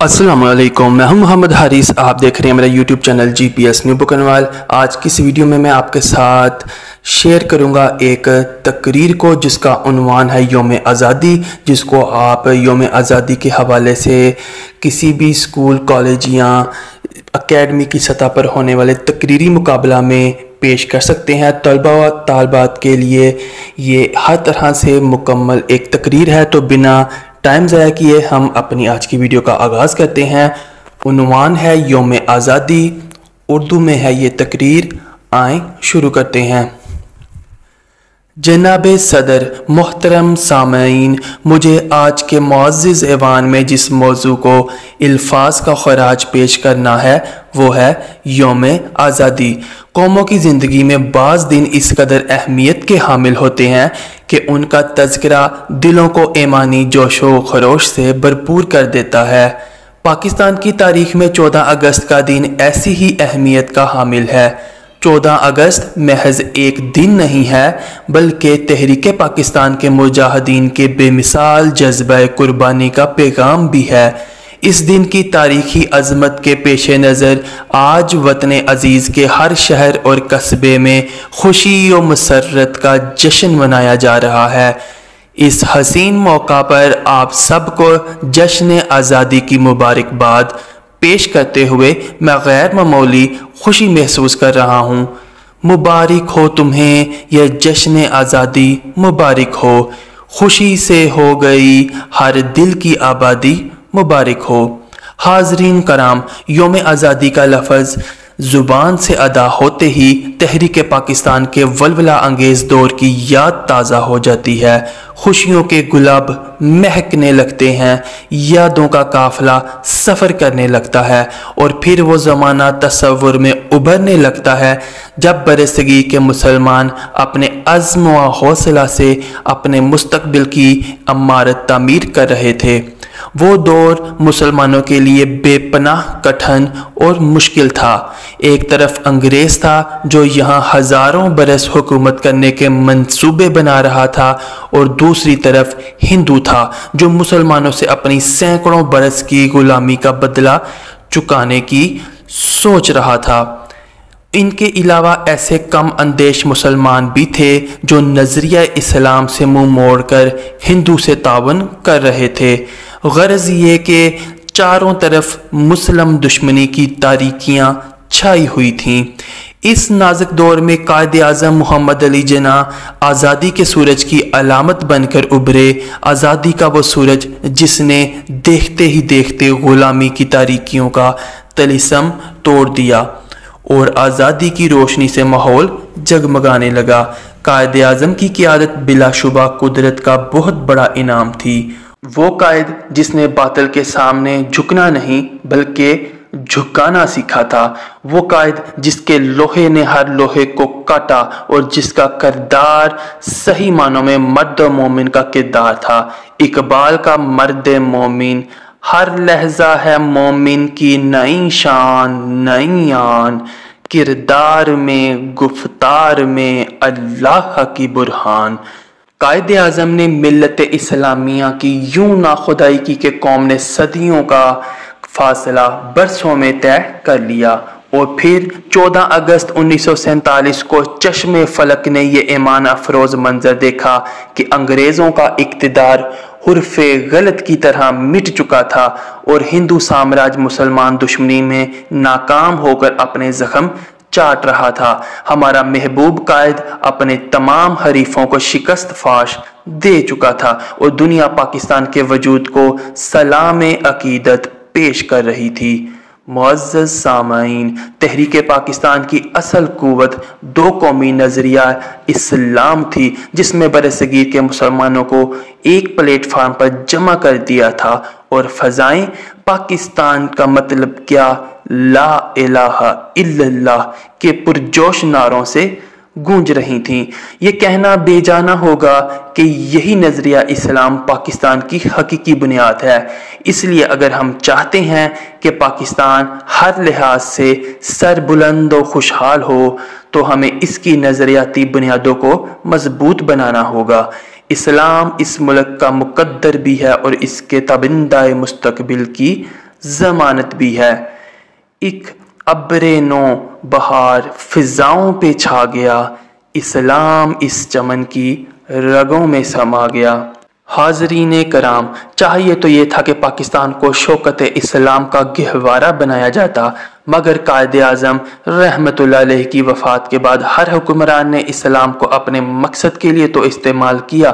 अस्सलाम वालेकुम, मैं हूं मोहम्मद हारिस। आप देख रहे हैं मेरा यूट्यूब चैनल GPS न्यू बुकनवाल। आज की इस वीडियो में मैं आपके साथ शेयर करूंगा एक तकरीर को जिसका उन्वान है यौम आज़ादी, जिसको आप यौम आज़ादी के हवाले से किसी भी स्कूल, कॉलेज या अकेडमी की सतह पर होने वाले तकरीरी मुकाबला में पेश कर सकते हैं। तलबा व तालबात के लिए ये हर तरह से मुकम्मल एक तकरीर है। तो बिना टाइम ज़ाया किए हम अपनी आज की वीडियो का आगाज़ करते हैं। उन्वान है यौम आज़ादी, उर्दू में है ये तकरीर। आएँ शुरू करते हैं। जनाबे सदर, मोहतरम सामईन, मुझे आज के मुअज़्ज़िज़ ऐवान में जिस मौजू को अल्फाज का खराज पेश करना है वो है यौम आज़ादी। कौमों की ज़िंदगी में बाज़ दिन इस कदर अहमियत के हामिल होते हैं कि उनका तज़किरा दिलों को ईमानी जोशो खरोश से भरपूर कर देता है। पाकिस्तान की तारीख़ में 14 अगस्त का दिन ऐसी ही अहमियत का हामिल है। 14 अगस्त महज एक दिन नहीं है बल्कि तहरीक पाकिस्तान के मुजाहिदीन के बेमिसाल जज्बा कुर्बानी का पैगाम भी है। इस दिन की तारीखी अज़मत के पेश नज़र आज वतन अज़ीज़ के हर शहर और कस्बे में खुशी और मसरत का जश्न मनाया जा रहा है। इस हसीन मौका पर आप सबको जश्न आज़ादी की मुबारकबाद पेश करते हुए मैं गैर मामूली खुशी महसूस कर रहा हूँ। मुबारक हो तुम्हें यह जश्न आज़ादी, मुबारक हो। खुशी से हो गई हर दिल की आबादी, मुबारक हो। हाज़रीन कराम, यौम आज़ादी का लफ्ज़ ज़ुबान से अदा होते ही तहरीक पाकिस्तान के वलवला अंगेज़ दौर की याद ताज़ा हो जाती है। खुशियों के गुलाब महकने लगते हैं, यादों का काफ़िला सफ़र करने लगता है और फिर वो ज़माना तसव्वुर में उभरने लगता है जब बरसगी के मुसलमान अपने अज़्म व हौसला से अपने मुस्तक़बिल की अमारत तामीर कर रहे थे। वो दौर मुसलमानों के लिए बेपनाह कठिन और मुश्किल था। एक तरफ अंग्रेज़ था जो यहाँ हज़ारों बरस हुकूमत करने के मंसूबे बना रहा था और दूसरी तरफ हिंदू था जो मुसलमानों से अपनी सैकड़ों बरस की गुलामी का बदला चुकाने की सोच रहा था। इनके अलावा ऐसे कम अंदेश मुसलमान भी थे जो नज़रिया इस्लाम से मुँह मोड़कर हिंदू से तावन कर रहे थे। गरज ये कि चारों तरफ मुस्लिम दुश्मनी की तारीकियाँ छाई हुई थीं। इस नाजुक दौर में कायद आज़म मोहम्मद अली जिन्नाह आज़ादी के सूरज की अलामत बनकर उभरे। आज़ादी का वो सूरज जिसने देखते ही देखते ग़ुलामी की तारीकियों का तलिस्म तोड़ दिया और आज़ादी की रोशनी से माहौल जगमगाने लगा। कायद आज़म की क़ियादत बिलाशुबा कुदरत का बहुत बड़ा इनाम थी। वो कायद जिसने बातिल के सामने झुकना नहीं बल्कि झुकाना सीखा था। वो कायद जिसके लोहे ने हर लोहे को काटा और जिसका किरदार सही मानों में मर्द मोमिन का किरदार था। इकबाल का मर्द मोमिन, हर लहजा है मोमिन की नई शान नई आन, किरदार में गुफ्तार में अल्लाह की बुरहान। कायद आज़म ने मिल्लत इस्लामिया की यूं नाखुदाई की कि कौम ने सदियों का फासला बरसों में तय कर लिया और फिर 14 अगस्त 1947 को चश्मे फलक ने ये ईमान अफरोज़ मंजर देखा कि अंग्रेज़ों का इक़्तिदार हुर्फ़े गलत की तरह मिट चुका था और हिंदू साम्राज्य मुसलमान दुश्मनी में नाकाम होकर अपने ज़ख्म चाट रहा था। हमारा महबूब कायद अपने तमाम हरीफों को शिकस्त फाश दे चुका था और दुनिया पाकिस्तान के वजूद को सलाम अकीदत पेश कर रही थी। मुअज़्ज़ज़ सामाईन, तहरीक पाकिस्तान की असल कुव्वत दो कौमी नज़रिया इस्लाम थी जिसमें बरसगीर के मुसलमानों को एक प्लेटफार्म पर जमा कर दिया था और फ़ज़ाएं पाकिस्तान का मतलब क्या ला इलाहा इल्लल्लाह के पुरजोश नारों से गूंज रही थीं। ये कहना बेजाना होगा कि यही नज़रिया इस्लाम पाकिस्तान की हकीकी बुनियाद है। इसलिए अगर हम चाहते हैं कि पाकिस्तान हर लिहाज से सरबुलंद और खुशहाल हो तो हमें इसकी नज़रियाती बुनियादों को मजबूत बनाना होगा। इस्लाम इस मुल्क का मुकद्दर भी है और इसके तबिंदा मुस्तकबिल की ضمانت بھی ہے۔ ایک ابرِ نو بہار فضاؤں پہ چھا گیا، اسلام اس چمن کی رگوں میں سما گیا۔ حاضرین کرام، چاہیے تو یہ تھا کہ پاکستان کو شوکت اسلام کا گہوارہ بنایا جاتا، مگر قائد اعظم رحمت اللہ علیہ کی وفات کے بعد ہر حکمران نے اسلام کو اپنے مقصد کے لیے تو استعمال کیا،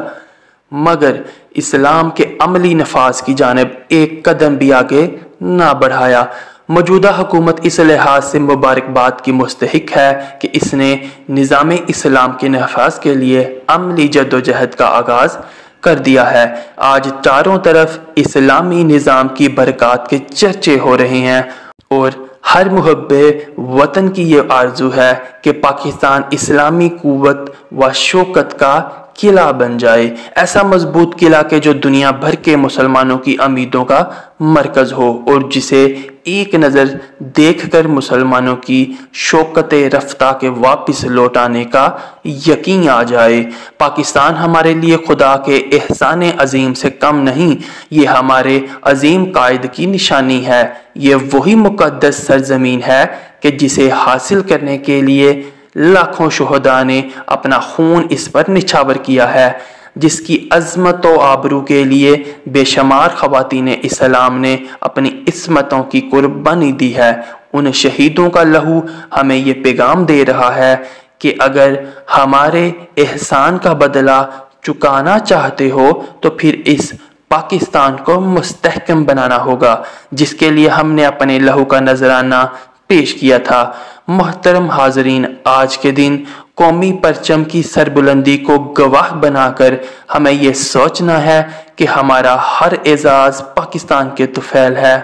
مگر اسلام کے عملی نفاذ کی جانب ایک قدم بھی آگے نہ بڑھایا۔ موجودہ حکومت اس لحاظ سے مبارکباد کی مستحق ہے کہ اس نے نظام اسلام کے نفاذ کے لیے عملی جدوجہد کا آغاز کر دیا ہے۔ آج چاروں طرف اسلامی نظام کی برکات کے چرچے ہو رہے ہیں اور ہر محب وطن کی یہ آرزو ہے کہ پاکستان اسلامی قوت و شوکت کا قلعہ بن جائے، ایسا مضبوط قلعہ کہ جو دنیا بھر کے مسلمانوں کی امیدوں کا مرکز ہو اور جسے ایک نظر دیکھ کر مسلمانوں کی شوکت رفتہ کے واپس لوٹانے کا یقین آ جائے۔ پاکستان ہمارے لیے خدا کے احسان عظیم سے کم نہیں، یہ ہمارے عظیم قائد کی نشانی ہے۔ یہ وہی مقدس سرزمین ہے کہ جسے حاصل کرنے کے لیے لاکھوں شہداء نے اپنا خون اس پر نچھاور کیا ہے، جس کی عظمت و آبرو کے لیے بے شمار خواتین اسلام نے اپنی عصمتوں کی قربانی دی ہے۔ ان شہیدوں کا لہو ہمیں یہ پیغام دے رہا ہے کہ اگر ہمارے احسان کا بدلہ چکانا چاہتے ہو تو پھر اس پاکستان کو مستحکم بنانا ہوگا، جس کے لیے ہم نے اپنے لہو کا نذرانہ پیش کیا تھا۔ محترم حاضرین، آج کے دن قومی پرچم کی سربلندی کو گواہ بنا کر ہمیں یہ سوچنا ہے کہ ہمارا ہر اعزاز پاکستان کے طفیل ہے۔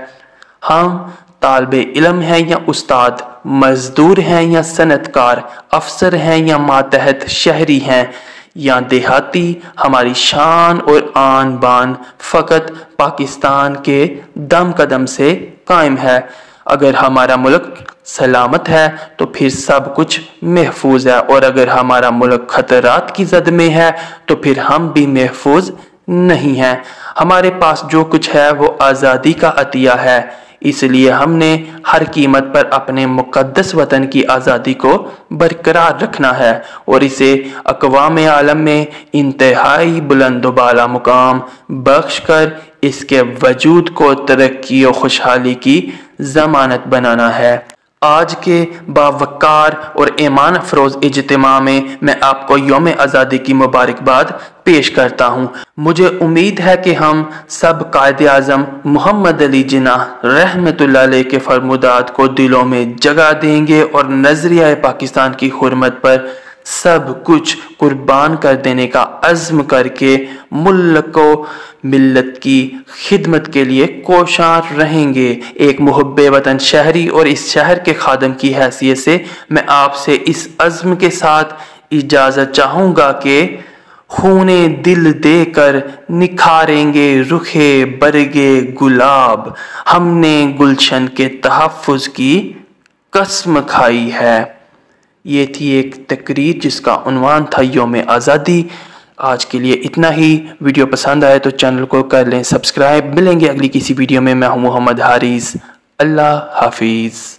ہم طالب علم ہیں یا استاد، مزدور ہیں یا صنعت کار، افسر ہیں یا ماتحت شہری ہیں یا دیہاتی، ہماری شان اور آن بان فقط پاکستان کے دم قدم سے قائم ہے۔ اگر ہمارا ملک سلامت ہے تو پھر سب کچھ محفوظ ہے، اور اگر ہمارا ملک خطرات کی زد میں ہے تو پھر ہم بھی محفوظ نہیں ہیں۔ ہمارے پاس جو کچھ ہے وہ آزادی کا عطیہ ہے، اس لیے ہم نے ہر قیمت پر اپنے مقدس وطن کی آزادی کو برقرار رکھنا ہے اور اسے اقوام عالم میں انتہائی بلند و بالا مقام بخش کر اس کے وجود کو ترقی و خوشحالی کی ضمانت بنانا ہے۔ آج کے باوقار اور ایمان افروز اجتماع میں آپ کو یوم آزادی کی مبارکباد پیش کرتا ہوں۔ مجھے امید ہے کہ ہم سب قائد اعظم محمد علی جناح رحمت اللہ علیہ کے فرمودات کو دلوں میں جگہ دیں گے اور نظریہ پاکستان کی حرمت پر سب کچھ قربان کر دینے کا عزم کر کے ملک و ملت کی خدمت کے لیے کوشاں رہیں گے۔ ایک محب وطن شہری اور اس شہر کے خادم کی حیثیت سے میں آپ سے اس عزم کے ساتھ اجازت چاہوں گا کہ خون دل دے کر نکھاریں گے رخے برگے گلاب، ہم نے گلشن کے تحفظ کی قسم کھائی ہے۔ یہ تھی ایک تقریر جس کا عنوان تھا یوم آزادی۔ آج کے لیے اتنا ہی۔ ویڈیو پسند آئے تو چینل کو کر لیں سبسکرائب۔ ملیں گے اگلی کسی ویڈیو میں ہوں محمد حارث۔ اللہ حافظ۔